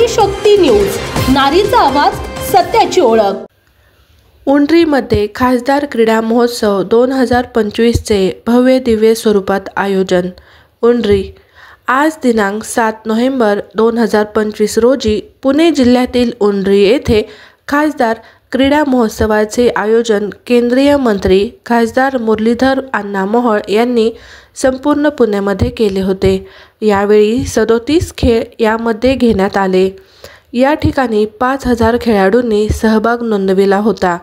शक्ती news, नारीचा आवाज, सत्याची ओळख। उंडरीमध्ये खासदार क्रीडा महोत्सव 2025चे भव्य दिव्य स्वरूपात आयोजन। उंडरी आज दिनांक 7 नोव्हेंबर 2025 रोजी पुणे जिल्ह्यातील उंडरी येथे खासदार क्रीडा महोत्सवाचे आयोजन केंद्रीय मंत्री खासदार मुरलीधर अण्णा मोहोळ यांनी संपूर्ण पुण्यामध्ये केले होते। यावेळी 37 खेळ यामध्ये घेण्यात आले। या ठिकाणी 5000 खेळाडूंनी सहभाग नोंदविला होता।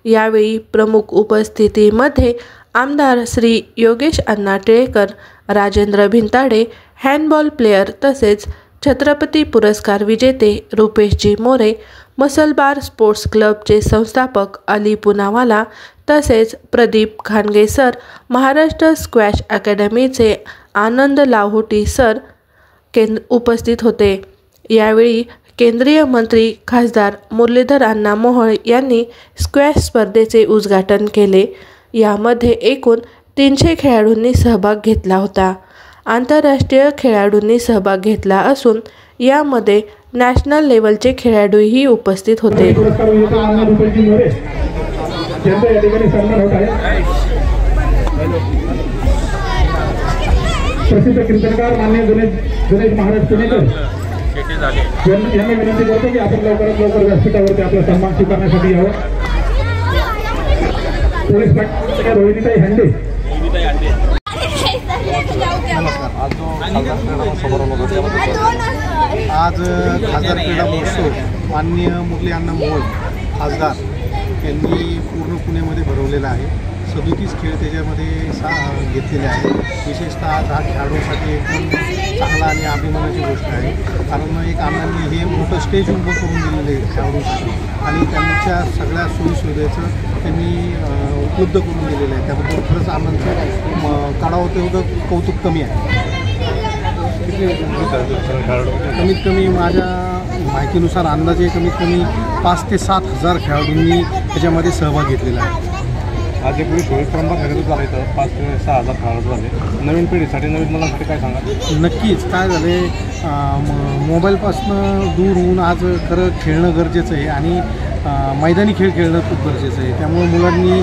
यावेळी प्रमुख उपस्थितीमध्ये आमदार श्री योगेश अण्णा टिळेकर, राजेंद्र भिंताडे, हँडबॉल प्लेयर तसेच छत्रपती पुरस्कार विजेते रुपेशजी मोरे, मसलबार स्पोर्ट्स क्लबचे संस्थापक अली पुनावाला तसेच प्रदीप खानगे सर, महाराष्ट्र स्क्वॅश अकॅडमीचे आनंद लाहोटी सर उपस्थित होते। यावेळी केंद्रीय मंत्री खासदार मुरलीधर अण्णा मोहोळ यांनी स्क्वॅश स्पर्धेचे उद्घाटन केले। यामध्ये एकूण 300 खेळाडूंनी सहभाग घेतला होता। आंतरराष्ट्रीय खेळाडूंनी सहभाग घेतला असून यामध्ये नॅशनल लेवलचे खेळाडूही उपस्थित होते। प्रसिद्ध क्रिकेटकार माननीय गणेश महाराज पुणेकर यांनी विनंती करतो की आपण लवकरात लवकर व्यासपीठावरती आपला सन्मान स्वीकारण्यासाठी यावं। पोलीस पाटील रोहिणीताई हंडे। आज खासदार क्रीडा महोत्सव माननीय मुरली अण्णा मोहोळ खासदार यांनी पूर्ण पुण्यामध्ये भरवलेला आहे। 37 खेळ त्याच्यामध्ये घेतलेले आहेत। विशेषतः आज हा खेळाडूंसाठी एकदम चांगला आणि अभिमानाची गोष्ट आहे, कारण एक अण्णांनी हे मोठं स्टेज उभं करून दिलेलं आहे खेळाडूंसाठी आणि त्यांच्या सगळ्या सोयीसुविधेचं त्यांनी उपलब्ध करून दिलेलं आहे। त्याबद्दल खरंच आनंदाचं काढावं तेवढं कौतुक कमी आहे। कमीत कमी माझ्या माहितीनुसार अंदाजे कमीत कमी 5 ते 7 हजार खेळाडूंनी त्याच्यामध्ये सहभाग घेतलेला आहे। आज एक परंपरा खरेदी झाली तर 5 ते 6 हजार खेळाडू झाले। नवीन पिढीसाठी, नवीन मुलांसाठी काय सांगा? नक्कीच काय झाले, मोबाईलपासून दूर होऊन आज खरं खेळणं गरजेचं आहे आणि मैदानी खेळ खेळणं खूप गरजेचं आहे। त्यामुळे मुलांनी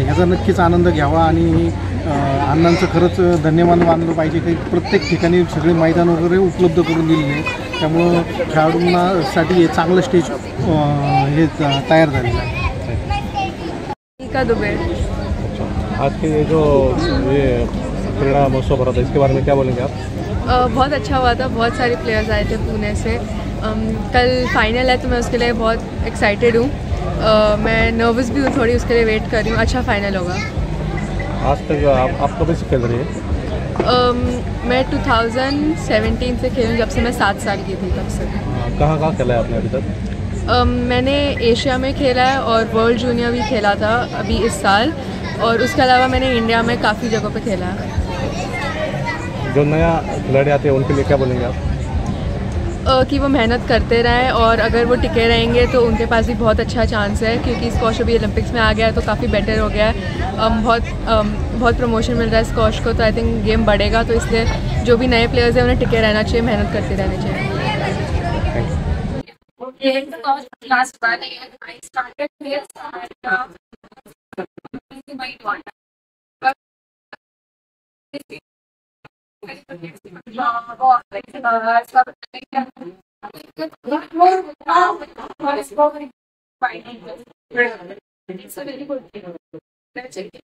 ह्याचा नक्कीच आनंद घ्यावा आणि अण्णांचं खरंच धन्यवाद मानलं पाहिजे की प्रत्येक ठिकाणी सगळे मैदान वगैरे उपलब्ध करून दिलेले आहे। त्यामुळं खेळाडूंसाठी हे चांगलं स्टेज हे तयार झालेलं आहे। का दुबे आज के जो ये क्रीडा महोत्सव हो रहा था, इसके बारे में क्या बोलेंगे आप? बहुत अच्छा हुआ था। बहुत सारे प्लेयर्स आए थे पुणे से। कल फाइनल है तो मैं उसके लिए बहुत एक्साइटेड हूँ। मैं नर्वस भी हूँ थोड़ी, उसके लिए वेट कर रही हूँ। अच्छा फाइनल होगा। आज तक आप कब से खेल रही है? मैं 2017 से खेलूँ, जब से मैं 7 साल की थी तब से। कहाँ खेला है आपने अभी तक? मैंने एशिया में खेला है और वर्ल्ड जूनियर भी खेला था अभी इस साल, और उसके अलावा मैंने इंडिया में काफ़ी जगहों पे खेला है। जो नया खिलाड़ी आते हैं उनके लिए क्या बोलेंगे आप? कि वो मेहनत करते रहें और अगर वो टिके रहेंगे तो उनके पास भी बहुत अच्छा चांस है, क्योंकि स्क्वॉश अभी ओलंपिक्स में आ गया है तो काफ़ी बेटर हो गया है। बहुत प्रमोशन मिल रहा है स्क्वॉश को, तो आई थिंक गेम बढ़ेगा। तो इसलिए जो भी नए प्लेयर्स हैं उन्हें टिके रहना चाहिए, मेहनत करते रहना चाहिए। Last one, I started this it's a very good thing. Let's check it.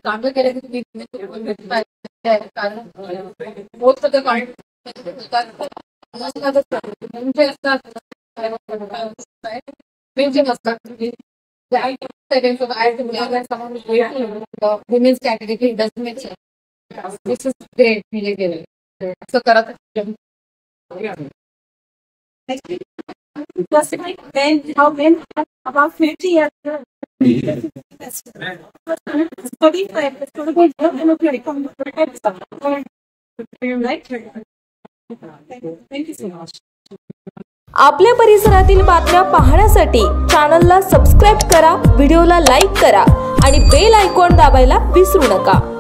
चांगलं केलं की तुम्ही कारण बहुत सगळं women's category doesn't make sense. This is great. So करत Just like men, how men about 50 years आपल्या परिसरातील बातम्या पाहण्यासाठी चॅनलला सबस्क्राईब करा, व्हिडिओला लाईक करा आणि बेल आयकॉन दाबायला विसरू नका.